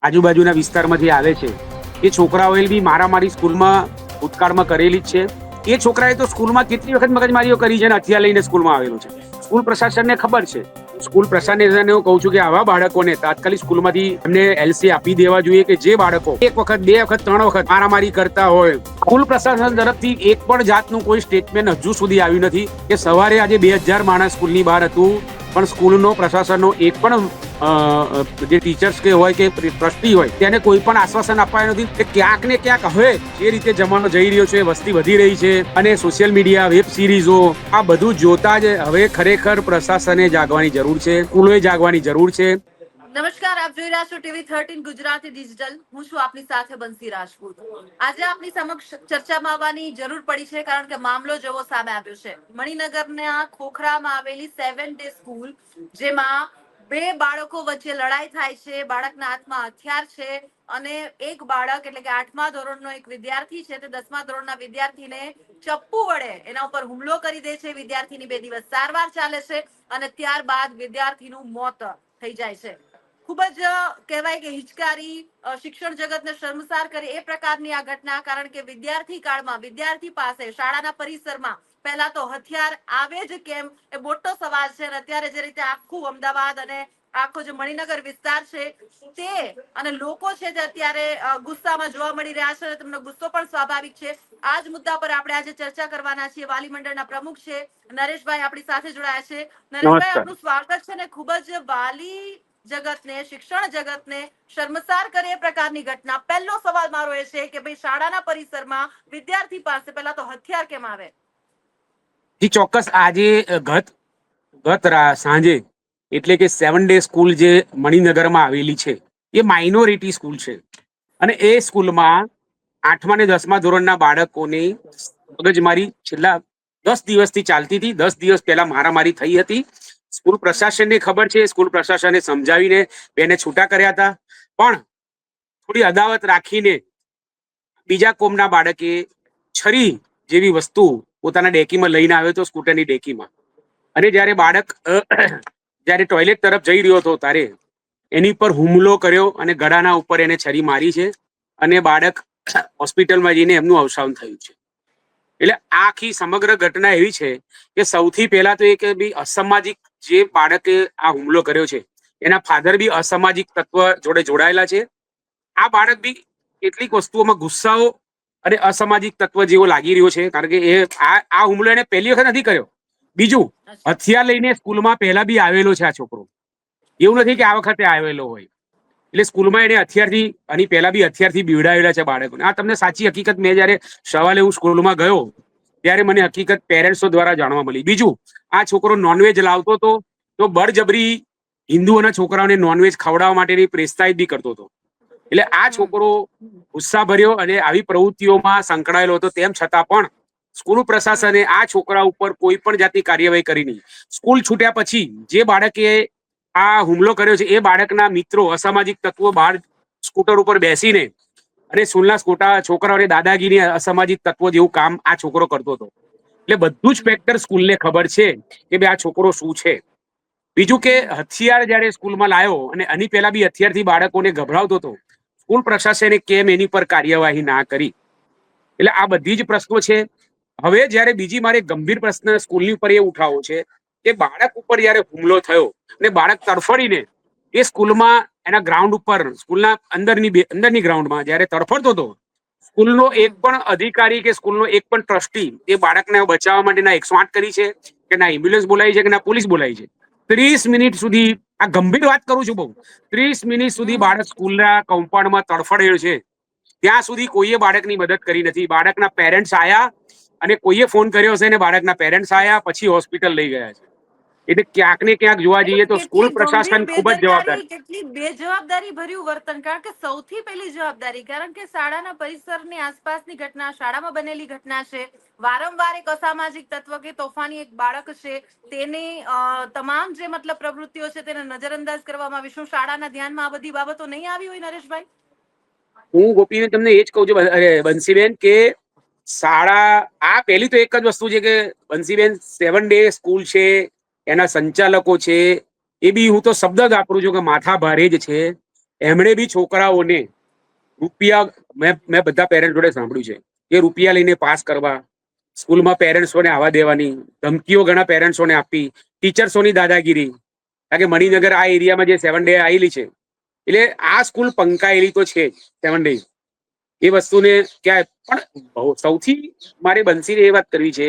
આજુબાજુના વિસ્તારમાંથી આવે છે એ છોકરાઓએ બી મારામારી સ્કૂલમાં ભૂતકાળમાં કરેલી જ છે. એ છોકરાએ તો સ્કૂલમાં કેટલી વખત મગજમારીઓ કરી છે અને હથિયાર લઈને સ્કૂલમાં આવેલું છે. સ્કૂલ પ્રશાસનને ખબર છે. સ્કૂલ પ્રશાસનને હું કહું છું કે આવા બાળકોને તાત્કાલિક સ્કૂલમાંથી એમને એલસી આપી દેવા જોઈએ કે જે બાળકો એક વખત, બે વખત, ત્રણ વખત મારામારી કરતા હોય. સ્કૂલ પ્રશાસન તરફથી એક પણ જાતનું કોઈ સ્ટેટમેન્ટ હજુ સુધી આવ્યું નથી કે સવારે આજે 2000 માણસ સ્કૂલની બહાર હતું પણ સ્કૂલનો પ્રશાસનનો એક પણ જે ટીચર્સ કે હોય કે ટ્રસ્ટી હોય તેને કોઈ પણ આશ્વાસન અપાયું નથી કે ક્યાંક ને ક્યાંક હવે જે રીતે જમાનો જઈ રહ્યો છે, વસ્તી વધી રહી છે અને સોશિયલ મીડિયા, વેબ સિરીઝો આ બધું જોતા જ હવે ખરેખર પ્રશાસને જાગવાની જરૂર છે, સ્કૂલોએ જાગવાની જરૂર છે. નમસ્કાર, આપ જોઈ રહ્યા છો ટીવી 13 ગુજરાતી ડિજિટલ. હું છું આપની સાથે બંસી રાજપૂત. આજે આપની સમક્ષ ચર્ચામાં આવવાની જરૂર પડી છે કારણ કે મામલો જેવો સામે આવ્યો છે. મણિનગરના ખોખરામાં આવેલી 7 ડે સ્કૂલ, જેમાં બે બાળકો વચ્ચે લડાઈ થાય છે. બાળકના હાથમાં હથિયાર છે અને એક બાળક એટલે કે 8મા ધોરણનો એક વિદ્યાર્થી છે તે 10મા ધોરણના વિદ્યાર્થીને ચપ્પુ વડે એના ઉપર હુમલો કરી દે છે. વિદ્યાર્થીની 2 દિવસ સારવાર ચાલે છે અને ત્યારબાદ વિદ્યાર્થીનું મોત થઈ જાય છે. ખૂબ જ કહેવાય કે હિચકારી, શિક્ષણ જગતને શર્મસાર કરે એ પ્રકારની આ ઘટના. કારણ કે વિદ્યાર્થી કાળમાં વિદ્યાર્થી પાસે શાળાના પરિસરમાં પહેલા તો હથિયાર આવે જ કેમ એ મોટો સવાલ છે. અત્યારે જે રીતે આખું અમદાવાદ અને આખો જે મણિનગર વિસ્તાર છે તે અને લોકો છે તે અત્યારે ગુસ્સામાં જોવા મળી રહ્યા છે. તેમનો ગુસ્સો પણ સ્વાભાવિક છે. આ જ મુદ્દા પર આપણે આજે ચર્ચા કરવાના છીએ. વાલી મંડળના પ્રમુખ છે નરેશભાઈ આપણી સાથે જોડાયા છે. નરેશભાઈ, નમસ્કાર. આપનું સ્વાગત છે. ને ખૂબ જ વાલી જગતને, શિક્ષણ જગતને શર્મસાર કરે એ પ્રકારની ઘટના. પહેલો સવાલ મારો એ છે કે ભાઈ શાળાના પરિસરમાં વિદ્યાર્થી પાસે પહેલા તો હથિયાર કેમ આવે? જી ચોક્કસ. આજે ગત સાંજે એટલે કે 7 ડે સ્કૂલ જે મણિનગરમાં આવેલી છે એ માઇનોરિટી સ્કૂલ છે અને એ સ્કૂલમાં 8મા ને 10મા ધોરણના બાળકોની મગજમારી છેલ્લા 10 દિવસથી ચાલતી હતી. 10 દિવસ પહેલા મારામારી થઈ હતી. સ્કૂલ પ્રશાસનને ખબર છે. સ્કૂલ પ્રશાસને સમજાવીને બેને છૂટા કર્યા હતા પણ થોડી અદાવત રાખીને બીજા કોમના બાળકે છરી જેવી વસ્તુ પોતાના ડેકીમાં લઈને આવ્યો હતો, સ્કૂટરની ડેકીમાં. અને જ્યારે બાળક જ્યારે ટોયલેટ તરફ જઈ રહ્યો હતો ત્યારે એની પર હુમલો કર્યો અને ગળાના ઉપર એને છરી મારી છે અને બાળક હોસ્પિટલમાં જઈને એમનું અવસાન થયું છે. એટલે આખી સમગ્ર ઘટના એવી છે કે સૌથી પહેલા તો એક બી અસામાજિક જે બાળકે આ હુમલો કર્યો છે એના ફાધર બી અસામાજિક તત્વ જોડે જોડાયેલા છે. આ બાળક બી કેટલીક વસ્તુઓમાં ગુસ્સાઓ અને અસામાજિક તત્વ જેવો લાગી રહ્યો છે કારણ કે આ હુમલો એને પહેલી વખત નથી કર્યો. બીજું, હથિયાર લઈને સ્કૂલમાં પહેલા બી આવેલો છે આ છોકરો. એવું નથી કે આ વખતે આવેલો હોય. એટલે સ્કૂલમાં એને હથિયારથી અને પહેલા બી હથિયારથી બીવડાવેલા છે બાળકોને. આ તમને સાચી હકીકત. મેં જયારે સવારે હું સ્કૂલમાં ગયો ત્યારે મને હકીકત પેરેન્ટ્સો દ્વારા જાણવા મળી. બીજું, આ છોકરો નોનવેજ લાવતો હતો તો બળજબરી હિન્દુઓના છોકરાઓને નોનવેજ ખવડાવવા માટેની પ્રેસ્તાયત બી કરતો હતો. એટલે આ છોકરો ગુસ્સા ભર્યો અને આવી પ્રવૃત્તિઓમાં સંકળાયેલો હતો. તેમ છતાં પણ સ્કૂલ પ્રશાસને આ છોકરા ઉપર કોઈ પણ જાતની કાર્યવાહી કરી નહીં. સ્કૂલ છૂટ્યા પછી જે બાળકે આ હુમલો કર્યો છે એ બાળકના મિત્રો અસામાજિક તત્વો બહાર સ્કૂટર ઉપર બેસીને અને સ્કૂલના છોકરાઓને દાદાગીરી, અસામાજિક તત્વો જેવું કામ આ છોકરો કરતો હતો. એટલે બધું જ ફેક્ટર સ્કૂલને ખબર છે કે ભાઈ આ છોકરો શું છે. બીજું કે હથિયાર જયારે સ્કૂલમાં લાવ્યો અને આની પહેલા બી હથિયારથી બાળકોને ગભરાવતો હતો, સ્કૂલ પ્રશાસને કેમ એની પર કાર્યવાહી ના કરી? એટલે આ બધી જ પ્રશ્નો છે. હવે જયારે બીજી મારે ગંભીર પ્રશ્ન સ્કૂલની ઉપર એ ઉઠાવવો છે કે બાળક ઉપર જયારે હુમલો થયો અને બાળક તડફડીને એ સ્કૂલમાં એના ગ્રાઉન્ડ ઉપર સ્કૂલના અંદરની ગ્રાઉન્ડમાં જયારે તડફડતો હતો, સ્કૂલનો એક પણ અધિકારી કે સ્કૂલનો એક પણ ટ્રસ્ટી એ બાળકને બચાવવા માટે ના 108 કરી છે કે ના એમ્બ્યુલન્સ બોલાવી છે કે ના પોલીસ બોલાવી છે. 30 મિનિટ સુધી, આ ગંભીર વાત કરું છું બહુ, 30 મિનિટ સુધી બાળક સ્કૂલના કમ્પાઉન્ડમાં તડફડેલો છે. ત્યાં સુધી કોઈએ બાળકની મદદ કરી નથી. બાળકના પેરેન્ટ્સ આયા અને કોઈએ ફોન કર્યો હશે ને બાળકના પેરેન્ટ્સ આયા પછી હોસ્પિટલ લઈ ગયા છે. એટલે ક્યાંક ને ક્યાંક જોવા જઈએ તો કેટલી સ્કૂલ ગંભીર પ્રશાસન ખૂબ જ જવાબદાર બેદરકારી, છે. કેટલી બેજવાબદારી ભર્યું વર્તન. કારણ કે સૌથી પહેલી જવાબદારી, કારણ કે શાળાના પરિસરની આસપાસની ઘટના, શાળામાં બનેલી ઘટના છે. વારંવાર એક અસામાજિક તત્વ કે તોફાની એક બાળક છે તેની તમામ જે મતલબ પ્રવૃત્તિઓ છે તેને નજરઅંદાજ કરવામાં આવી. શું શાળાના ધ્યાનમાં આ બધી બાબતો નહીં આવી હોય નરેશભાઈ? હું ગોપીને તમને એ જ કહું છું, અરે બંસીબેન, કે શાળા આ પહેલી તો એક જ વસ્તુ છે કે બંસીબેન 7 ડે સ્કૂલ છે, એના સંચાલકો છે એ બી હું તો શબ્દ જ વાપરું છું કે માથા ભારે જ છે. એમણે બી છોકરાઓને રૂપિયા, મેં બધા પેરેન્ટ જોડે સાંભળ્યું છે કે રૂપિયા લઈને પાસ કરવા, સ્કૂલમાં પેરેન્ટ્સોને આવવા દેવાની, ધમકીઓ ઘણા પેરેન્ટ્સોને આપી, ટીચર્સોની દાદાગીરી. કારણ કે મણિનગર આ એરિયામાં જે 7 ડે આવેલી છે, એટલે આ સ્કૂલ પંકાયેલી તો છે 7 ડે. એ વસ્તુને ક્યાં પણ સૌથી મારે બંસીને એ વાત કરવી છે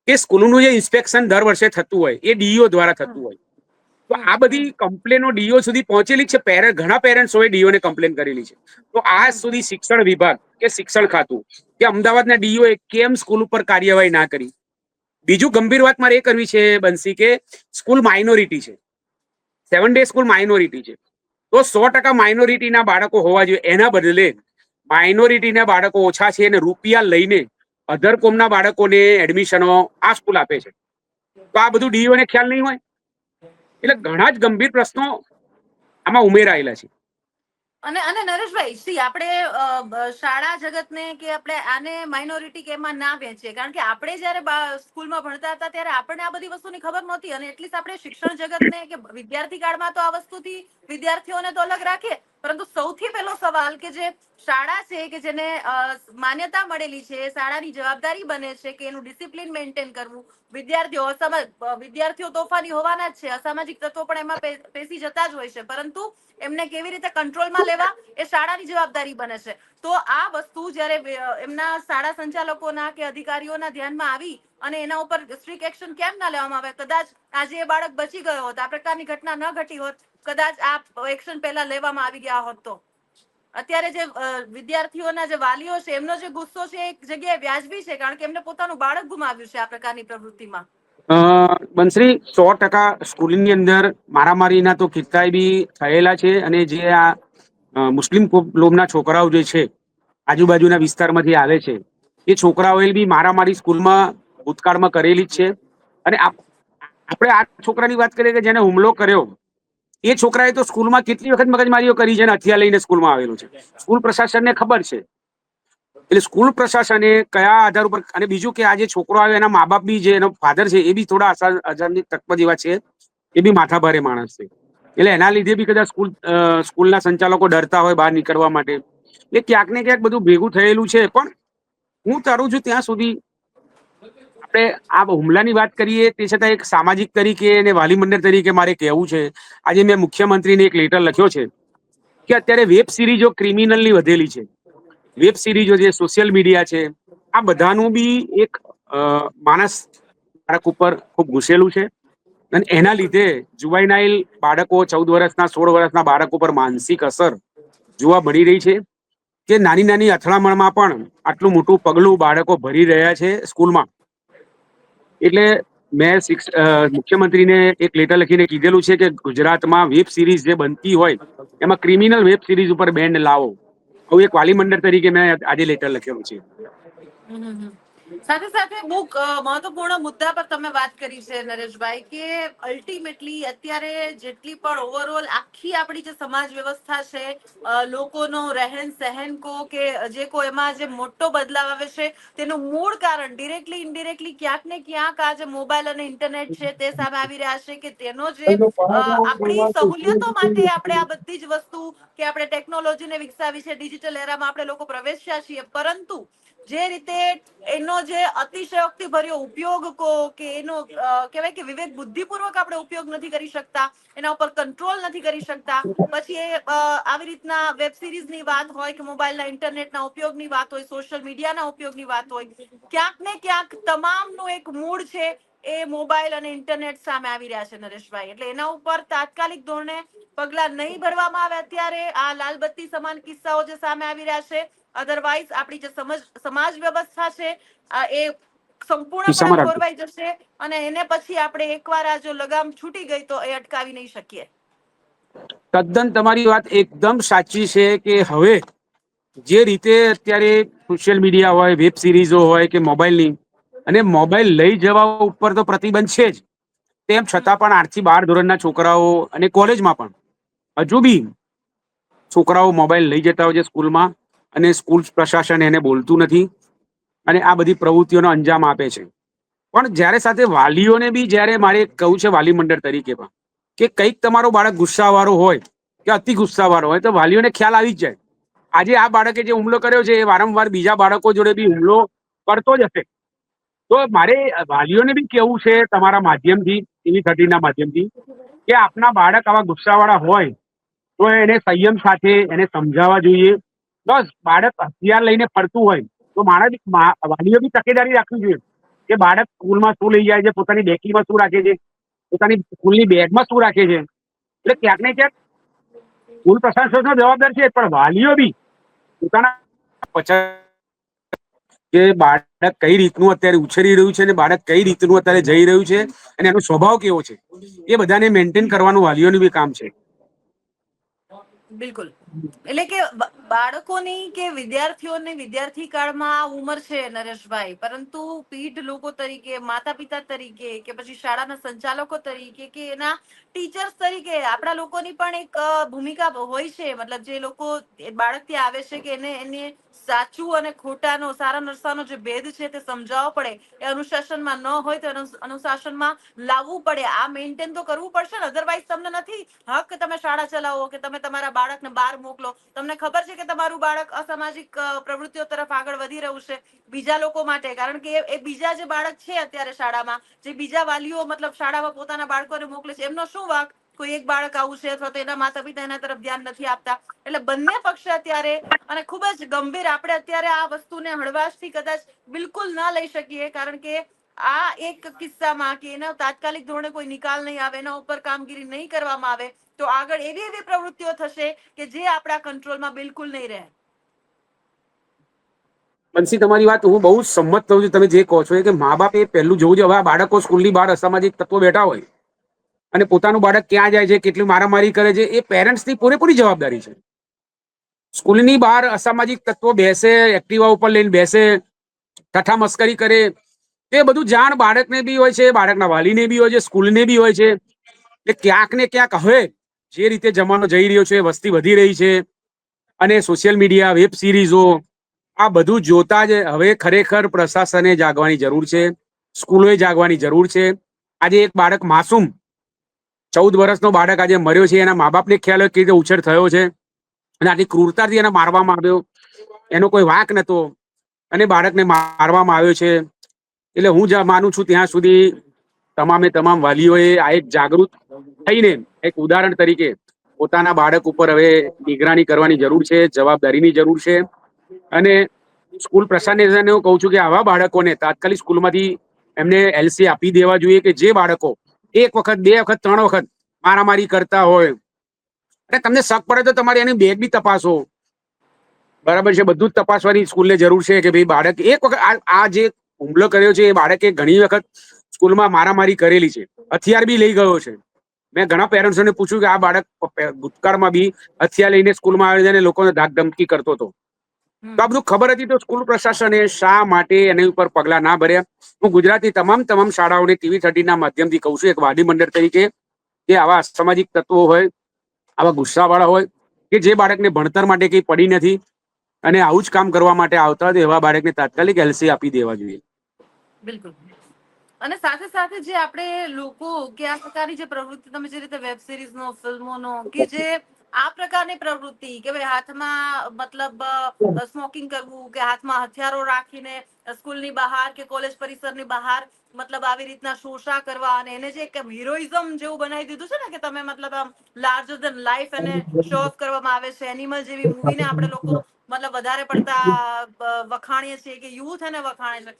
કે સ્કૂલનું જે ઇન્સ્પેક્શન દર વર્ષે થતું હોય એ ડીઈઓ દ્વારા થતું હોય. તો આ બધી કમ્પ્લેનો ડીઓ સુધી પહોંચેલી જ છે. ઘણા પેરેન્ટ્સોએ ડીઓને કમ્પ્લેન કરેલી છે. તો આજ સુધી શિક્ષણ વિભાગ કે શિક્ષણ ખાતું કે અમદાવાદના ડીઓએ કેમ સ્કૂલ ઉપર કાર્યવાહી ના કરી? બીજું ગંભીર વાત મારે એ કરવી છે બંસી, કે સ્કૂલ માઇનોરિટી છે, 7 ડે સ્કૂલ માઇનોરિટી છે. તો 100% માઇનોરિટીના બાળકો હોવા જોઈએ. એના બદલે માઇનોરિટીના બાળકો ઓછા છે અને રૂપિયા લઈને અધર કોમના બાળકોને એડમિશનો આ સ્કૂલ આપે છે. તો આ બધું ડીઓને ખ્યાલ નહીં હોય? એટલે ઘણા જ ગંભીર પ્રશ્નો આમાં ઉમેરાયેલા છે. અને નરેશભાઈ, સી આપણે શાળા જગતને કે આપણે આને માઇનોરિટી કે એમાં ના વેચીએ, કારણ કે આપણે જયારે સ્કૂલમાં ભણતા હતા ત્યારે આપણને આ બધી વસ્તુની ખબર નહોતી, અને એટલીસ્ટ આપણે શિક્ષણ જગતને કે વિદ્યાર્થી કાળમાં તો આ વસ્તુથી વિદ્યાર્થીઓને તો અલગ રાખીએ, પરંતુ સૌથી પહેલો સવાલ કે જે શાળા છે કે જેને માન્યતા મળેલી છે, શાળાની જવાબદારી બને છે કે એનું ડિસિપ્લિન મેન્ટેન કરવું. વિદ્યાર્થીઓ તોફાની હોવાના જ છે, અસામાજિક તત્વો પણ એમાં પેસી જતા જ હોય છે, પરંતુ એમને કેવી રીતે કંટ્રોલમાં લેવા એ શાળાની જવાબદારી બને છે. તો આ વસ્તુ જયારે એમના શાળા સંચાલકોના કે અધિકારીઓના ધ્યાનમાં આવી અને એના ઉપર સ્ટ્રિક્ટ એક્શન કેમ ના લેવામાં આવે? કદાચ આજે એ બાળક બચી ગયો હોત, આ પ્રકારની ઘટના ન ઘટી હોત, કદાચ આ એક્શન પહેલા લેવામાં આવી ગયા હોત, તો અત્યારે જે વિદ્યાર્થીઓના જે વાલીઓ છે એમનો જે ગુસ્સો છે એક જગ્યાએ વ્યાજબી છે, કારણ કે એમને પોતાનું બાળક ગુમાવ્યું છે આ પ્રકારની પ્રવૃત્તિમાં. બંસરી, 100% સ્કૂલની અંદર મારામારીના તો કિસ્સા બી થયેલા છે. અને જે આ મુસ્લિમ લોમના છોકરાઓ જે છે, આજુબાજુના વિસ્તારમાંથી આવે છે, એ છોકરાઓએ બી મારામારી સ્કૂલમાં ભૂતકાળમાં કરેલી જ છે. અને આપણે આ છોકરાની વાત કરીએ કે જેને હુમલો કર્યો, એ છોકરાએ તો સ્કૂલમાં કેટલી વખત મગજમારીઓ કરી છે અને હથિયાર લઈને સ્કૂલમાં આવેલું છે. સ્કૂલ પ્રશાસનને ખબર છે. એટલે સ્કૂલ પ્રશાસને કયા આધાર ઉપર, અને બીજું કે આ જે છોકરો આવે એના મા બાપ બી, જે એનો ફાધર છે એ બી થોડા અજાણ્ય તત્વ જેવા છે, એ બી માથાભારે માણસ છે. એટલે એના લીધે બી કદાચ સ્કૂલના સંચાલકો ડરતા હોય બહાર નીકળવા માટે. એ ક્યાંક ને ક્યાંક બધું ભેગું થયેલું છે. પણ હું તારું છું ત્યાં સુધી આપણે આ હુમલાની વાત કરીએ તે છતાં એક સામાજિક તરીકે અને વાલી મંડળ તરીકે મારે કહેવું છે, આજે મેં મુખ્યમંત્રીને એક લેટર લખ્યો છે કે અત્યારે વેબ સિરીઝો ક્રિમિનલની વધેલી છે. વેબ સિરીઝો જે સોશિયલ મીડિયા છે, આ બધાનું બી એક માણસ બાળક ઉપર ખૂબ ઘૂસેલું છે. અને એના લીધે જુવાઇનાઇલ બાળકો, 14 વર્ષના 16 વર્ષના બાળકો પર માનસિક અસર જોવા મળી રહી છે. કે નાની નાની અથડામણમાં પણ આટલું મોટું પગલું બાળકો ભરી રહ્યા છે સ્કૂલમાં. એટલે મેં મુખ્યમંત્રીને એક લેટર લખીને કીધેલું છે કે ગુજરાતમાં વેબ સિરીઝ જે બનતી હોય એમાં ક્રિમિનલ વેબ સિરીઝ ઉપર બેન્ડ લાવો. આવું એક વાલી મંડળ તરીકે મેં આજે લેટર લખેલું છે. સાથે સાથે બહુ મહત્વપૂર્ણ મુદ્દા પર તમે વાત કરી છે નરેશભાઈ, કે અલ્ટિમેટલી અત્યારે જેટલી પણ ઓવરઓલ આખી આપણી જે સમાજ વ્યવસ્થા છે, લોકોનો રહેન સહેન કો કે જે કોઈ એમાં જે મોટો બદલાવ આવે છે, તેનું મૂળ કારણ ડિરેક્ટલી ઇનડિરેક્ટલી ક્યાંક ને ક્યાંક આ જે મોબાઈલ અને ઇન્ટરનેટ છે તે સામે આવી રહ્યા છે. કે તેનો જે આપણી સહુલિયતો માટે આપણે આ બધી જ વસ્તુ કે આપણે ટેકનોલોજીને વિકસાવી છે, ડિજિટલ એરામાં આપણે લોકો પ્રવેશ્યા છીએ, પરંતુ જે રીતે એનો જે અતિશયોક્તિ ભર્યો ઉપયોગ કે એનો કહેવાય કે વિવેક બુદ્ધિપૂર્વક આપણે ઉપયોગ નથી કરી શકતા, એના ઉપર કંટ્રોલ નથી કરી શકતા, પછી એ આવી રીતના વેબ સિરીઝની વાત હોય કે મોબાઈલના ઇન્ટરનેટના ઉપયોગની વાત હોય, સોશિયલ મીડિયાના ઉપયોગની વાત હોય, ક્યાંક ને ક્યાંક તમામનું એક મૂળ છે એ મોબાઈલ અને ઇન્ટરનેટ સામે આવી રહ્યા છે નરેશભાઈ. એટલે એના ઉપર તાત્કાલિક ધોરણે પગલા નહીં ભરવામાં આવે અત્યારે આ લાલબત્તી સમાન કિસ્સાઓ જે સામે આવી રહ્યા છે, અધરવાઇઝ આપણી જે સમાજ વ્યવસ્થા છે એ સંપૂર્ણપણે કિસ્સામાં રાખજો. ખોરવાઈ જશે, અને એને પછી આપણે એકવાર આ જો લગામ છૂટી ગઈ તો એ અટકાવી નહીં શકીએ. તદ્દન તમારી વાત એકદમ સાચી છે કે હવે જે રીતે અત્યારે સોશિયલ મીડિયા હોય, વેબ સિરીઝો હોય કે મોબાઈલની, અને મોબાઈલ લઈ જવા ઉપર તો પ્રતિબંધ છે જ, તેમ છતાં પણ 8 થી 12 ધોરણના છોકરાઓ અને કોલેજમાં પણ હજુ બી છોકરાઓ મોબાઈલ લઈ જતા હોય છે સ્કૂલમાં, અને સ્કૂલ પ્રશાસન એને બોલતું નથી અને આ બધી પ્રવૃત્તિઓનો અંજામ આપે છે. પણ જ્યારે સાથે વાલીઓને બી, જ્યારે મારે કહું છે વાલી મંડળ તરીકે પણ, કે કંઈક તમારો બાળક ગુસ્સાવાળો હોય કે અતિ ગુસ્સાવાળો હોય તો વાલીઓને ખ્યાલ આવી જ જાય. આજે આ બાળકે જે હુમલો કર્યો છે એ વારંવાર બીજા બાળકો જોડે બી હુમલો કરતો જ હશે. તો મારે વાલીઓને બી કેવું છે તમારા માધ્યમથી, TV13 ના માધ્યમથી, કે આપના બાળક આવા ગુસ્સાવાળા હોય તો એને સંયમ સાથે એને સમજાવવા જોઈએ. બસ બાળક હથિયાર લઈને ફરતું હોય તો વાલીઓ બી તકેદારી રાખવી જોઈએ કે બાળક સ્કૂલમાં શું લઈ જાય છે, પોતાની બેકીમાં શું રાખે છે, પોતાની સ્કૂલની બેગમાં શું રાખે છે. એટલે ક્યાંક ને ક્યાંક સ્કૂલ પ્રશાસનનો જવાબદાર છે, પણ વાલીઓ બી પોતાના કે બાળક કઈ રીતનું અત્યારે ઉછરી રહ્યું છે અને બાળક કઈ રીતનું અત્યારે જઈ રહ્યું છે અને એનો સ્વભાવ કેવો છે એ બધાને મેન્ટેન કરવાનું વાલીઓનું બી કામ છે. બિલકુલ. એટલે કે બાળકોની કે વિદ્યાર્થીઓની વિદ્યાર્થી કાળમાં આ ઉંમર છે નરેશભાઈ, પરંતુ પીઢ લોકો તરીકે, માતા પિતા તરીકે, કે પછી શાળાના સંચાલકો તરીકે, કે એના ટીચર્સ તરીકે આપણા લોકોની પણ એક ભૂમિકા હોય છે. મતલબ જે લોકો બાળક ત્યાં આવે છે કે એને સાચું અને ખોટાનો, સારા નરસાનો જે ભેદ છે તે સમજાવવો પડે. એ અનુશાસનમાં ન હોય તો અનુશાસનમાં લાવવું પડે. આ મેન્ટેન તો કરવું પડશે ને, અધરવાઇઝ તમને નથી હક કે તમે શાળા ચલાવો, કે તમે તમારા બાળકને બહાર મોકલો. તમને ખબર છે કે તમારું બાળક અસામાજિક પ્રવૃત્તિઓ તરફ આગળ વધી રહ્યું છે બીજા લોકો માટે, કારણ કે એ બીજા જે બાળક છે અત્યારે શાળામાં, જે બીજા વાલીઓ મતલબ શાળામાં પોતાના બાળકોને મોકલે છે, એમનો શું વાંક? કોઈ એક બાળક આવું છે અથવા તો એના માતા પિતા એના તરફ ધ્યાન નથી આપતા. એટલે બંને પક્ષ અત્યારે, અને ખૂબ જ ગંભીર, આપણે અત્યારે આ વસ્તુને હળવાશથી કદાચ બિલકુલ ન લઈ શકીએ, કારણ કે આ એક કિસ્સામાં કે એના તાત્કાલિક ધોરણે કોઈ નિકાલ નહીં આવે, એના ઉપર કામગીરી નહીં કરવામાં આવે તો આગળ એવી એવી પ્રવૃત્તિઓ થશે કે જે આપણા કંટ્રોલમાં બિલકુલ નહીં રહે. બંસી, તમારી વાત હું બહુ સંમત થઉં છું. તમે જે કહો છો કે મા બાપ એ પહેલું જોવું જોઈએ. હવે આ બાળકો સ્કૂલની બહાર અસામાજિક તત્વો બેઠા હોય અને પોતાનું બાળક ક્યાં જાય છે, કેટલી મારામારી કરે છે, એ પેરેન્ટ્સની પૂરેપૂરી જવાબદારી છે. સ્કૂલની બહાર અસામાજિક તત્વો બેસે, એક્ટિવા ઉપર લઈને બેસે, ઠઠ્ઠા મસ્કરી કરે, એ બધું જાણ બાળકને બી હોય છે, બાળકના વાલીને બી હોય છે, સ્કૂલને બી હોય છે. એટલે ક્યાંક ને ક્યાંક હવે જે રીતે જમાનો જઈ રહ્યો છે, વસ્તી વધી રહી છે અને સોશિયલ મીડિયા, વેબ સિરીઝો, આ બધું જોતા જ હવે ખરેખર પ્રશાસને જાગવાની જરૂર છે, સ્કૂલોએ જાગવાની જરૂર છે. આજે એક બાળક માસૂમ 14 વર્ષનો બાળક આજે મર્યો છે. એના મા બાપને ખ્યાલ હોય કે રીતે ઉછેર થયો છે અને આટલી ક્રૂરતાથી એને મારવામાં આવ્યો. એનો કોઈ વાંક નતો અને બાળકને મારવામાં આવ્યો છે. એટલે હું માનું છું ત્યાં સુધી તમામે તમામ વાલીઓએ આ એક જાગૃત થઈને એક ઉદાહરણ તરીકે પોતાના બાળક ઉપર હવે નિગરાની કરવાની જરૂર છે, જવાબદારીની જરૂર છે. અને સ્કૂલ પ્રશાસનને એવું કહું છું કે આવા બાળકોને તાત્કાલિક સ્કૂલમાંથી એમને LC આપી દેવા જોઈએ કે જે બાળકો 1 વખત, 2 વખત, 3 વખત મારામારી કરતા હોય અને તમને શક પડે તો તમારે એની બેગ બી તપાસો. બરાબર છે, બધું જ તપાસવાની સ્કૂલને જરૂર છે કે ભાઈ બાળક એક વખત આ જે હુમલો કર્યો છે એ બાળકે ઘણી વખત સ્કૂલમાં મારામારી કરેલી છે, હથિયાર બી લઈ ગયો છે. મેં ઘણા પેરેન્ટ્સોને પૂછ્યું કે આ બાળક ભૂતકાળમાં બી હથિયાર લઈને સ્કૂલમાં આવે છે અને લોકોને ધાક ધમકી કરતો હતો. તો આ બધું ખબર હતી તો સ્કૂલ પ્રશાસને શા માટે એની ઉપર પગલા ના ભર્યા? હું ગુજરાતની તમામ શાળાઓને TV13 ના માધ્યમથી કહું છું, એક વાદી મંડળ તરીકે, કે આવા અસામાજિક તત્વો હોય, આવા ગુસ્સાવાળા હોય કે જે બાળકને ભણતર માટે કંઈ પડી નથી અને આવું જ કામ કરવા માટે આવતા હોય, એવા બાળકને તાત્કાલિક LC આપી દેવા જોઈએ. બિલકુલ. અને સાથે સાથે જે આપણે લોકો કે આ પ્રકારની જે પ્રવૃત્તિ, તમે જે રીતે વેબ સિરીઝનો, ફિલ્મોનો, કે જે આ પ્રકારની પ્રવૃત્તિ કે ભાઈ હાથમાં મતલબ સ્મોકિંગ કરવું, કે હાથમાં હથિયારો રાખીને સ્કૂલની બહાર કે કોલેજ પરિસરની બહાર મતલબ આવી રીતના શોષા કરવા, અને એને જે એક હિરોઇઝમ જેવું બનાવી દીધું છે ને કે તમે મતલબ આમ લાર્જર ધેન લાઈફ એને શો ઓફ કરવામાં આવે છે. એનિમલ જેવી મૂવીને આપણે લોકો મતલબ વધારે પડતા વખાણીએ છીએ, કે યુથ એને વખાણે છે.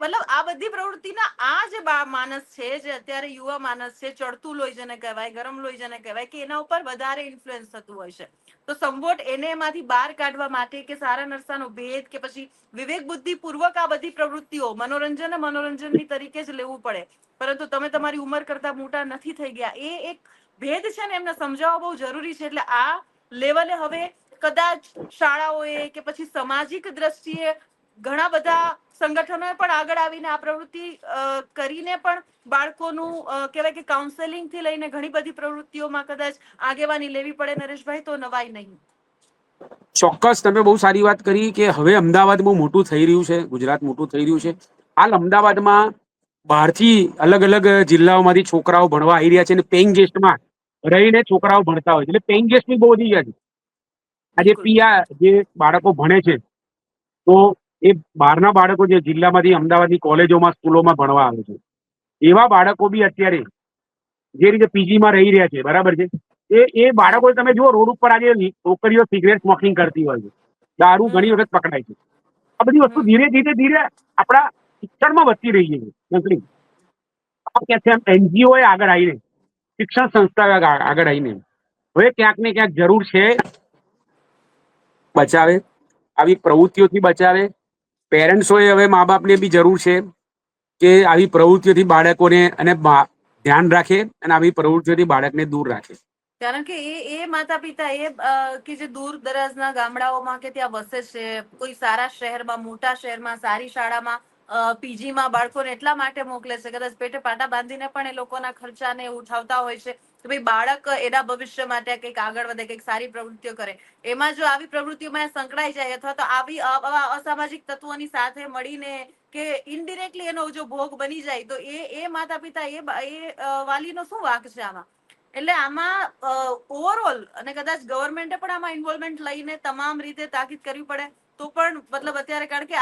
મતલબ આ બધી પ્રવૃત્તિના આ જે માનસ છે, જે અત્યારે યુવા માનસ છે, ચડતું લોહી જેને કહેવાય, ગરમ લોહી જેને કહેવાય, કે એના ઉપર વધારે ઇન્ફ્લુઅન્સ થતું હોય છે. તો સમવોટ એને એમાંથી બહાર કાઢવા માટે, કે સારા નરસાનો ભેદ, કે પછી વિવેક બુદ્ધિ પૂર્વક આ બધી પ્રવૃત્તિઓ મનોરંજનની તરીકે જ લેવું પડે. પરંતુ તમે તમારી ઉંમર કરતા મોટા નથી થઈ ગયા, એ એક ભેદ છે ને, એમને સમજાવવા બહુ જરૂરી છે. એટલે આ લેવલે હવે કદાચ શાળાઓએ કે પછી સામાજિક દ્રષ્ટિએ ઘણા બધા સંગઠનોએ પણ આગળ આવીને આ પ્રવૃત્તિ કરીને પણ બાળકોનું કહેવાય કે કાઉન્સેલિંગ થી લઈને ઘણી બધી પ્રવૃત્તિઓમાં કદાચ આગેવાની લેવી પડે નરેશભાઈ, તો નવાઈ નહીં. ચોક્કસ, તમે બહુ સારી વાત કરી કે હવે અમદાવાદ બહુ મોટું થઈ રહ્યું છે, ગુજરાત મોટું થઈ રહ્યું છે. હાલ અમદાવાદમાં બહારથી અલગ અલગ જિલ્લાઓમાંથી છોકરાઓ ભણવા આવી રહ્યા છે અને પેઇંગ ગેસ્ટમાં રહીને છોકરાઓ ભણતા હોય છે. એટલે પેઇંગ ગેસ્ટ બી બહુ વધી ગયા છે. આજે બિલકુલ. જે બાળકો ભણે છે, તો એ બહારના બાળકો જે જિલ્લામાંથી અમદાવાદની કોલેજોમાં સ્કૂલોમાં ભણવા આવે છે, એવા બાળકો બી અત્યારે જે રીતે પીજીમાં રહી રહ્યા છે, બરાબર છે, એ જી. બાળકો તમે જુઓ રોડ ઉપર આજે છોકરીઓ સિગરેટ સ્મોકિંગ કરતી હોય છે, દારૂ ઘણી હમ વખત પકડાય છે. આ બધી વસ્તુ હમ ધીરે ધીરે ધીરે આપણા શિક્ષણમાં વધતી રહી છે. નકલી આ કે છે એમ એનજીઓ એ આગળ આવીને, શિક્ષણ સંસ્થાઓ આગળ આવીને હવે ક્યાંક ને ક્યાંક જરૂર છે બચાવે, આવી પ્રવૃત્તિઓથી બચાવે. પેરેન્ટ્સોએ હવે મા બાપને બી જરૂર છે કે આવી પ્રવૃત્તિઓથી બાળકોને અને ધ્યાન રાખે અને આવી પ્રવૃત્તિઓથી બાળકને દૂર રાખે. કારણ કે એ માતા પિતા કે જે દૂર દરાજના ગામડાઓમાં કે ત્યાં વસે છે, કોઈ સારા શહેરમાં, મોટા શહેરમાં, સારી શાળામાં, પીજીમાં બાળકોને એટલા માટે મોકલે છે, કદાચ પેટે પાટા બાંધીને પણ એ લોકોના ખર્ચાને ઉઠાવતા હોય છે કે ભાઈ બાળક એના ભવિષ્ય માટે કંઈક આગળ વધે, કંઈક સારી પ્રવૃત્તિઓ કરે. એમાં જો આવી પ્રવૃત્તિઓમાં સંકળાઈ જાય અથવા તો આવી અસામાજિક તત્વોની સાથે મળીને કે ઇનડિરેક્ટલી એનો જો ભોગ બની જાય, તો એ માતા પિતા એ વાલીનો શું વાંક છે આમાં? એટલે આમાં ઓવરઓલ અને કદાચ ગવર્મેન્ટે પણ આમાં ઇન્વોલ્વમેન્ટ લઈને તમામ રીતે તાકીદ કરવી પડે તો પણ, મતલબ અત્યારે, કારણ કે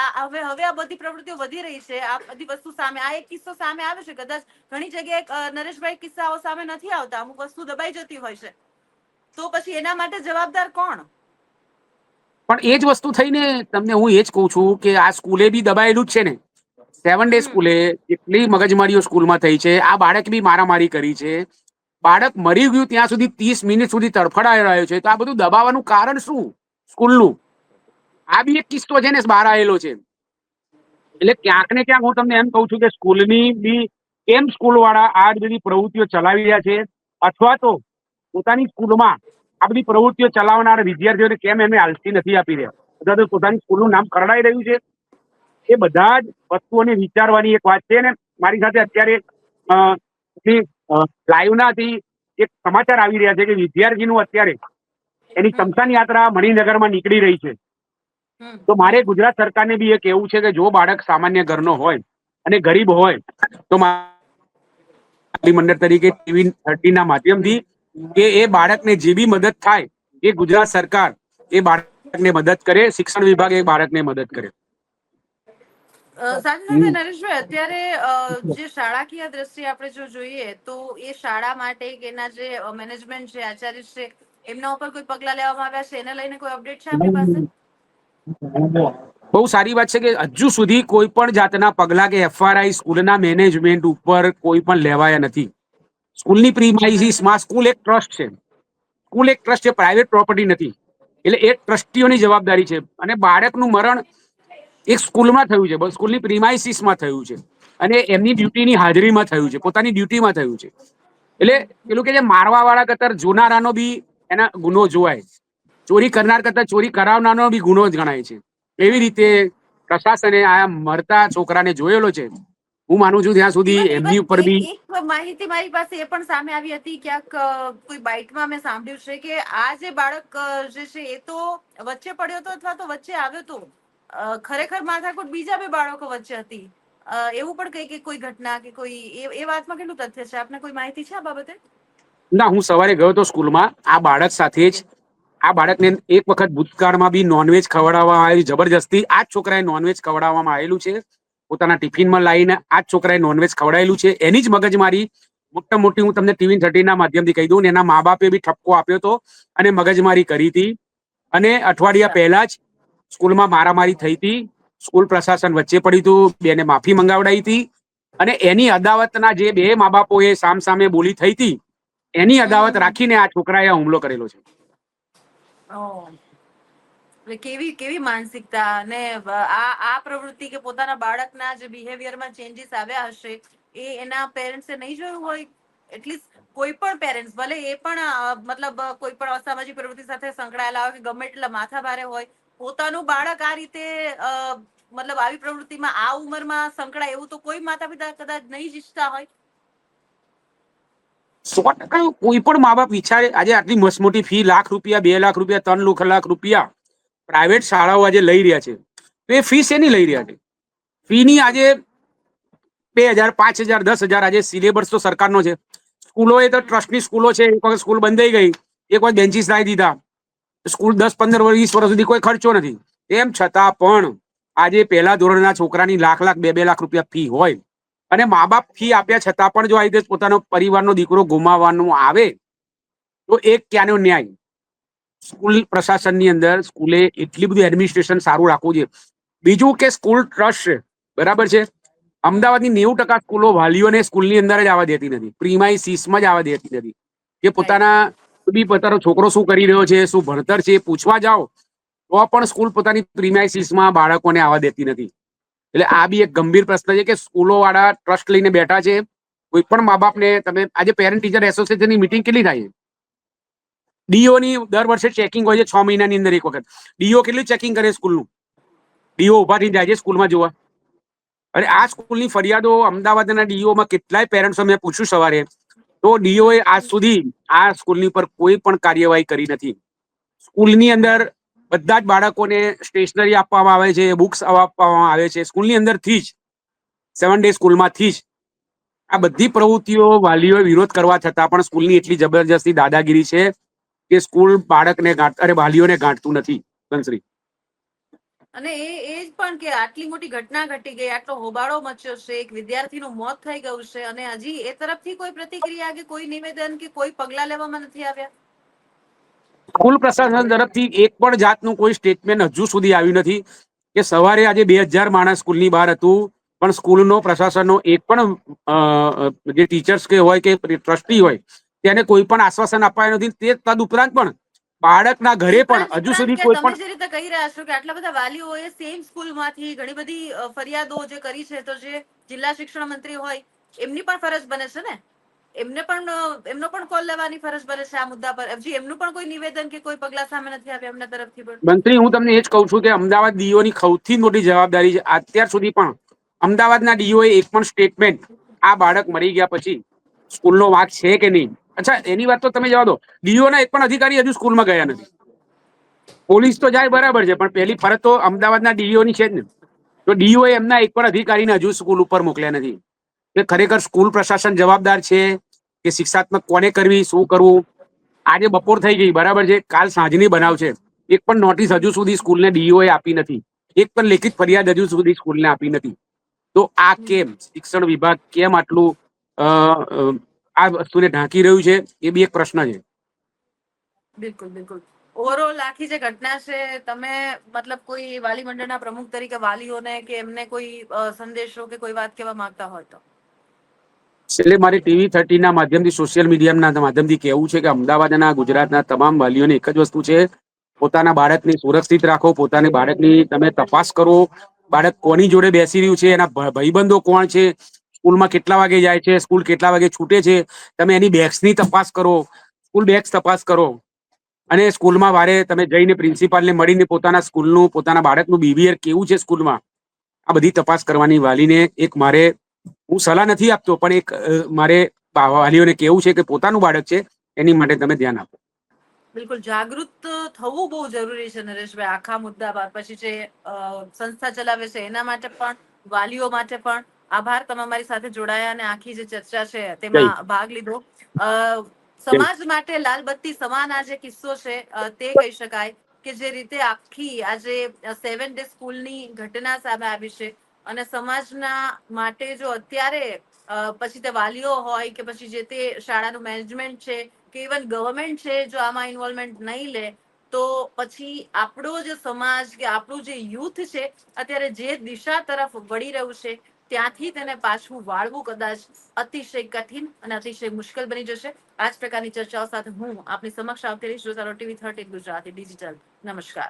હવે આ બધી પ્રવૃત્તિઓ વધી રહી છે, આ બધી વસ્તુ સામે, આ એક કિસ્સો સામે આવે છે, કદાચ ઘણી જગ્યાએ નરેશભાઈ કિસ્સાઓ સામે નથી આવતા, અમુક વસ્તુ દબાઈ જતી હોય છે, તો પછી એના માટે જવાબદાર કોણ? પણ એ જ વસ્તુ થઈને તમને હું એ જ કહું છું કે આ સ્કૂલે બી દબાયેલું જ છે ને. 7 ડે હમ સ્કૂલે એટલી મગજમારીઓ સ્કૂલમાં થઈ છે. આ બાળક બી મારામારી કરી છે. બાળક મરી ગયું ત્યાં સુધી 30 મિનિટ સુધી તડફડાઈ રહ્યો છે. તો આ બધું દબાવવાનું કારણ શું? સ્કૂલનું. આ બી એક કિસ્સો છે ને બહાર આવેલો છે. એટલે ક્યાંક ને ક્યાંક હું તમને એમ કહું છું કે સ્કૂલની બી કેમ સ્કૂલ વાળા આ બધી પ્રવૃત્તિઓ ચલાવી રહ્યા છે, અથવા તો પોતાની સ્કૂલમાં આ બધી પ્રવૃત્તિઓ ચલાવનાર વિદ્યાર્થીઓને કેમ એમને આલસી નથી આપી રહ્યા, અથવા તો પોતાની સ્કૂલનું નામ ખરડાઈ રહ્યું છે. એ બધા જ વસ્તુઓને વિચારવાની એક વાત છે. ને મારી સાથે અત્યારે લાઈવનાથી એક સમાચાર આવી રહ્યા છે કે વિદ્યાર્થીનું અત્યારે એની હમ શમશાન યાત્રા મણિનગરમાં નીકળી રહી છે. હમ તો હમ મારે ગુજરાત સરકારને બી એ કહેવું છે કે જો બાળક સામાન્ય ઘરનો હોય અને ગરીબ હોય તો મંડળ તરીકે TV13 ના માધ્યમથી કે એ બાળકને જે બી મદદ થાય એ ગુજરાત સરકાર એ બાળકને મદદ કરે, શિક્ષણ વિભાગ એ બાળકને મદદ કરે. સાથે સાથે નરેશભાઈ, અત્યારે જે શાળાકીય દ્રષ્ટિએ આપણે જો જોઈએ તો એ શાળા માટે એના જે મેનેજમેન્ટ છે, આચાર્ય છે, એમના ઉપર કોઈ પગલા લેવામાં આવ્યા છે? એને લઈને કોઈ અપડેટ છે આપની પાસે? બહુ સારી વાત છે કે હજુ સુધી કોઈ પણ જાતના પગલા કે FRI સ્કૂલના મેનેજમેન્ટ ઉપર કોઈ પણ લેવાયા નથી. સ્કૂલની પ્રીમાઇસીસમાં સ્કૂલ એક ટ્રસ્ટ છે. સ્કૂલ એક ટ્રસ્ટ છે, પ્રાઇવેટ પ્રોપર્ટી નથી. એટલે એ ટ્રસ્ટીઓની જવાબદારી છે. અને બાળકનું મરણ એક સ્કૂલમાં થયું છે, સ્કૂલની પ્રીમાઇસીસમાં થયું છે, અને એમની ડ્યુટીની હાજરીમાં થયું છે, પોતાની ડ્યુટીમાં થયું છે. એટલે પેલું કે જે મારવા વાળા કરતા જોનારાનો બી એના ગુનો જોવાય, ચોરી કરનાર કરતા ચોરી કરાવનારનો બી ગુનો જ ગણાય છે. એવી રીતે પ્રશાસને આ મરતા છોકરાને જોયેલો છે. હું માનું છું ત્યાં સુધી ઇવન એમની ઇવન ઉપર બી એક માહિતી મારી પાસે એ પણ સામે આવી હતી ક્યાંક, કોઈ બાઇટમાં મેં સાંભળ્યું છે કે આ જે બાળક જે છે એ તો વચ્ચે પડ્યો હતો અથવા તો વચ્ચે આવ્યો હતો, ખરેખર માથાકૂટ બીજા બે બાળકો વચ્ચે હતી, એવું પણ કઈ કે કોઈ ઘટના કે કોઈ એ વાતમાં કેટલું તથ્ય છે? આપને કોઈ માહિતી છે આ બાબતે? ના, હું સવારે ગયો હતો સ્કૂલમાં આ બાળક સાથે જ. આ બાળકને એક વખત ભૂતકાળમાં બી નોનવેજ ખવડાવવામાં આવેલી, જબરજસ્તી આ જ છોકરાએ નોનવેજ ખવડાવવામાં આવેલું છે. પોતાના ટિફિનમાં લાવીને આ જ છોકરાએ નોનવેજ ખવડાયેલું છે. એની જ મગજમારી મોટા મોટી હું તમને TV13 ના માધ્યમથી કહી દઉં ને, એના મા બાપે બી ઠપકો આપ્યો હતો અને મગજમારી કરી હતી. અને અઠવાડિયા અચ્છા. પહેલા જ સ્કૂલમાં મારામારી થઈ હતી. સ્કૂલ પ્રશાસન વચ્ચે પડ્યું હતું, બેને માફી મંગાવડાવી હતી. અને એની અદાવતના જે બે મા બાપોએ સામસામે બોલી થઈ હતી, એની અદાવત રાખીને આ છોકરાએ હુમલો કરેલો છે. કેવી કેવી માનસિકતા! અને આ પ્રવૃત્તિ કે પોતાના બાળકના જે બિહેવિયરમાં ચેન્જીસ આવ્યા હશે એ એના પેરેન્ટ્સે નહીં જોયું હોય. એટલીસ્ટ કોઈ પણ પેરેન્ટ્સ, ભલે એ પણ મતલબ કોઈ પણ અસામાજિક પ્રવૃત્તિ સાથે સંકળાયેલા હોય કે ગમે એટલા માથા ભારે હોય, પોતાનું બાળક આ રીતે મતલબ આવી પ્રવૃત્તિમાં આ ઉંમરમાં સંકળાય એવું તો કોઈ માતા પિતા કદાચ નહીં જ ઈચ્છતા હોય. 100% કોઈ પણ મા બાપ વિચારે. આજે આટલી મસમોટી ફી, લાખ રૂપિયા, 2 લાખ રૂપિયા, 3 લાખ રૂપિયા પ્રાઇવેટ શાળાઓ આજે લઈ રહ્યા છે. તો એ ફી શેની લઈ રહ્યા છે? ફીની બિલકુલ. આજે 2,000, 5,000, 10,000 આજે સિલેબસ તો સરકારનો છે. સ્કૂલો એ તો ટ્રસ્ટની સ્કૂલો છે, એક વખત સ્કૂલ બંધ થઈ ગઈ, એક વખત બેન્ચીસ લાવી દીધા, સ્કૂલ 10-15-20 વર્ષ સુધી કોઈ ખર્ચો નથી. તેમ છતાં પણ આજે પહેલા ધોરણના છોકરાની લાખ 2-2 લાખ રૂપિયા ફી હોય અને મા બાપ ફી આપ્યા છતાં પણ જો આ રીતે પોતાનો પરિવારનો દીકરો ગુમાવવાનું આવે તો એક ક્યાંનો ન્યાય. સ્કૂલ પ્રશાસનની અંદર સ્કૂલે એટલી બધું એડમિનિસ્ટ્રેશન સારું રાખવું જોઈએ. બીજું કે સ્કૂલ ટ્રસ્ટ છે, બરાબર છે. અમદાવાદની 90% સ્કૂલો વાલીઓને સ્કૂલની અંદર જ આવવા દેતી નથી, પ્રીમાઇસીસમાં જ આવવા દેતી નથી. કે પોતાનો છોકરો શું કરી રહ્યો છે, શું ભણતર છે, એ પૂછવા જાઓ તો પણ સ્કૂલ પોતાની પ્રીમાઇસીસમાં બાળકોને આવવા દેતી નથી. એટલે આ બી એક ગંભીર પ્રશ્ન છે કે સ્કૂલો વાળા ટ્રસ્ટ લઈને બેઠા છે. કોઈ પણ મા બાપને તમે આજે પેરેન્ટ ટીચર એસોસિએશનની મિટિંગ કેટલી થાય છે? ડીઓ ની દર વર્ષે ચેકિંગ હોય છે 6 મહિનાની અંદર એક વખત. ડીઓ કેટલી ચેકિંગ કરે સ્કૂલનું? ડીઓ ઉભા થઈને જાય છે સ્કૂલમાં જોવા. અને આ સ્કૂલની ફરિયાદો અમદાવાદના ડીઓમાં કેટલાય પેરેન્ટ્સો મેં પૂછ્યું સવારે, તો ડીઓએ આજ સુધી આ સ્કૂલની પર કોઈ પણ કાર્યવાહી કરી નથી. સ્કૂલની અંદર બધા જ બાળકોને સ્ટેશનરી આપવામાં આવે છે, બુક્સ આપવામાં આવે છે, સ્કૂલની અંદરથી જ 7 ડે સ્કૂલમાંથી જ. આ બધી પ્રવૃત્તિઓ વાલીઓએ વિરોધ કરવા છતાં પણ સ્કૂલની એટલી જબરજસ્તી દાદાગીરી છે કે સ્કૂલ બાળકને વાલીઓને ગાંઠતું નથી. બંસરી અને એ જ પણ કે આટલી મોટી ઘટના ઘટી ગઈ, આટલો હોબાળો મચ્યો છે, એક વિદ્યાર્થીનું મોત થઈ ગયું છે અને હજી એ તરફથી કોઈ પ્રતિક્રિયા કે કોઈ નિવેદન કે કોઈ પગલા લેવામાં નથી આવ્યા. સ્કૂલ પ્રશાસન તરફથી એક પણ જાતનું કોઈ સ્ટેટમેન્ટ હજુ સુધી આવ્યું નથી. કે સવારે આજે 2000 માણસ સ્કૂલની બહાર હતું, પણ સ્કૂલનો પ્રશાસનનો એક પણ જે ટીચર્સ કે હોય કે ટ્રસ્ટી હોય તેને કોઈ પણ આશ્વાસન અપાયું નથી. તે તદુપરાંત પણ બાળકના ઘરે પણ હજુ ઉપરાંત સુધી કે કોઈ તમે પણ જે રીતે કહી રહ્યા છો કે આટલા બધા વાલીઓએ સેમ સ્કૂલમાંથી ઘણી બધી ફરિયાદો જે કરી છે, તો જે જિલ્લા શિક્ષણ મંત્રી હોય એમની પણ ફરજ બને છે ને, એમનો પણ કોલ લેવાની ફરજ બને છે આ મુદ્દા પર. હજી એમનું પણ કોઈ નિવેદન કે કોઈ પગલા સામે નથી આવ્યા એમના તરફથી પણ. મંત્રી, હું તમને એ જ કહું છું કે અમદાવાદ ડીઓની સૌથી મોટી જવાબદારી છે. અત્યાર સુધી પણ અમદાવાદના ડીઓએ એક પણ સ્ટેટમેન્ટ આ બાળક મરી ગયા પછી સ્કૂલનો વાંક છે કે નહીં. અચ્છા, એની વાત તો તમે જવા દો, ડીઓના એક પણ અધિકારી હજુ સ્કૂલમાં ગયા નથી. પોલીસ તો જાય બરાબર છે, પણ પહેલી ફરજ તો અમદાવાદના ડીઓની છે જ ને. તો ડીઓ એમના એક પણ અધિકારીને હજુ સ્કૂલ ઉપર મોકલ્યા નથી. કે ખરેખર સ્કૂલ પ્રશાસન જવાબદાર છે કે શિક્ષાત્મક કોને કરવી, શું કરવું. આજે બપોર થઈ ગઈ, બરાબર છે, કાલ સાંજની બનાવ છે. એક પણ નોટિસ હજુ સુધી સ્કૂલને ડીઓએ આપી નથી. એક પણ લેખિત ફરિયાદ હજુ સુધી સ્કૂલને આપી નથી. તો આ કેમ? શિક્ષણ વિભાગ કેમ આટલું આ વસ્તુને ઢાંકી રહ્યું છે, એ બી એક પ્રશ્ન છે. બિલકુલ બિલકુલ. ઓવરઓલ આખી જે ઘટના છે, તમે મતલબ કોઈ વાલી મંડળના પ્રમુખ તરીકે વાલીઓને કે એમને કોઈ સંદેશો કે કોઈ વાત કહેવા માંગતા હોય તો? એટલે મારે TV13 ના માધ્યમથી, સોશિયલ મીડિયાના માધ્યમથી કહેવું છે કે અમદાવાદના, ગુજરાતના તમામ વાલીઓને એક જ વસ્તુ છે, પોતાના બાળકને સુરક્ષિત રાખો, પોતાની બાળકની તમે તપાસ કરો. બાળક કોની જોડે બેસી રહ્યું છે, એના ભાઈબંધો કોણ છે, સ્કૂલમાં કેટલા વાગે જાય છે, સ્કૂલ કેટલા વાગે છૂટે છે, તમે એની બેગ્સની તપાસ કરો, સ્કૂલ બેગ્સ તપાસ કરો. અને સ્કૂલમાં વારે તમે જઈને પ્રિન્સિપાલને મળીને પોતાના સ્કૂલનું, પોતાના બાળકનું બિહેવિયર કેવું છે સ્કૂલમાં, આ બધી તપાસ કરવાની વાલીને એક મારે, હું સલાહ નથી આપતો, પણ એક મારે વાલીઓને કેવું છે કે પોતાનું બાળક છે એની માટે તમે ધ્યાન આપો. બિલકુલ, જાગૃત થવું બહુ જરૂરી છે નરેશભાઈ આખા મુદ્દા પર. પછી જે સંસ્થા ચલાવે છે એના માટે પણ, વાલીઓ માટે પણ. આભાર, તમે અમારી સાથે જોડાયા અને આખી જે ચર્ચા છે જય તેમાં ભાગ લીધો. જય સમાજ માટે લાલબત્તી સમાન આ જે કિસ્સો છે તે કહી શકાય કે જે રીતે આખી આજે 7 ડે સ્કૂલની ઘટના સામે આવી છે અને સમાજના માટે જો અત્યારે પછી તે વાલીઓ હોય કે પછી જે તે શાળાનું મેનેજમેન્ટ છે કે ઇવન ગવર્મેન્ટ છે, જો આમાં ઇન્વોલ્વમેન્ટ નહીં લે તો પછી આપણો જે સમાજ કે આપણું જે યુથ છે અત્યારે જે દિશા તરફ વળી રહ્યું છે ત્યાંથી તેને પાછું વાળવું કદાચ અતિશય કઠિન અને અતિશય મુશ્કેલ બની જશે. આ જ પ્રકારની ચર્ચાઓ સાથે હું આપની સમક્ષ આવતી રહીશ. જોતા રહો TV13 ગુજરાતી ડિજિટલ. નમસ્કાર.